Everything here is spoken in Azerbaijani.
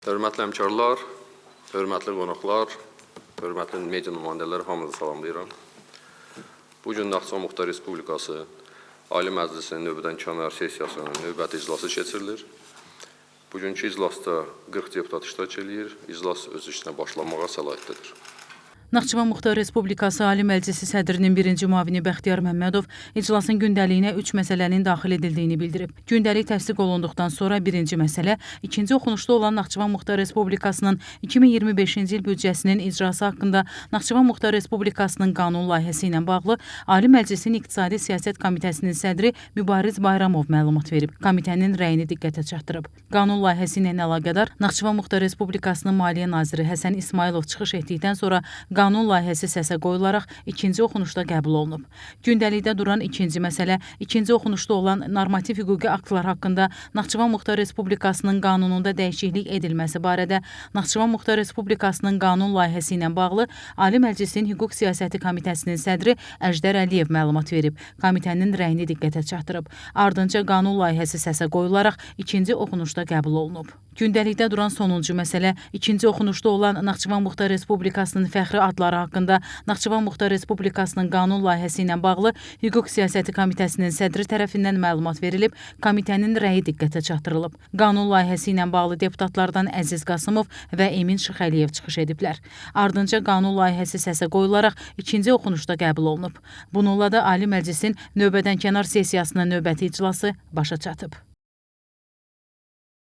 Hörmətli həmkarlar, hörmətli qonaqlar, hörmətli media nümayəndələri hamınızı salamlayıram. Bugün Naxçıvan Muxtar Respublikası Ali Məclisinin növbədənkənar sessiyasının növbəti iclası keçirilir. Bugünkü iclasda 40 deputat iştirak edir, iclas öz işinə başlamağa səlahiyyətlidir. Naxçıvan Muxtar Respublikası Ali Məclisi sədrinin birinci müavini Bəxtiyar Məmmədov iclasın gündəliyinə 3 məsələnin daxil edildiyini bildirib. Gündəlik təsdiq olunduqdan sonra birinci məsələ, ikinci oxunuşda olan Naxçıvan Muxtar Respublikasının 2025-ci il büdcəsinin icrası haqqında Naxçıvan Muxtar Respublikasının qanun layihəsi ilə bağlı Ali Məclisin İqtisadi Siyasət Komitəsinin sədri Mübariz Bayramov məlumat verib. Komitənin rəyini diqqətə çatdırıb. Qanun layihəsi ilə əlaqədar Naxçıvan Muxtar Respublikasının Maliyyə Naziri Həsən İsmailov çıxış etdikdən sonra qanun layihəsi səsə qoyularaq ikinci oxunuşda qəbul olunub. Gündəlikdə duran ikinci məsələ, ikinci oxunuşda olan normativ hüquqi aktlar haqqında Naxçıvan Muxtar Respublikasının qanununda dəyişiklik edilməsi barədə Naxçıvan Muxtar Respublikasının qanun layihəsi ilə bağlı Ali Məclisin Hüquq Siyasəti Komitəsinin sədri Əjdər Əliyev məlumat verib. Komitənin rəyini diqqətə çatdırıb. Ardınca qanun layihəsi səsə qoyularaq ikinci oxunuşda qəbul olunub. Gündəlikdə duran sonuncu məsələ, ikinci oxunuşda olan Naxçıvan Muxtar Respublikasının fəxri adları haqqında Naxçıvan Muxtar Respublikasının qanun layihəsi ilə bağlı Hüquq Siyasəti Komitəsinin sədri tərəfindən məlumat verilib, komitənin rəyi diqqətə çatdırılıb. Qanun layihəsi ilə bağlı deputatlardan Əziz Qasımov və Emin Şıxəliyev çıxış ediblər. Ardınca qanun layihəsi səsə qoyularaq ikinci oxunuşda qəbul olunub. Bununla da Ali Məclisin növbədənkənar sessiyasının növbəti iclası başa çatıb.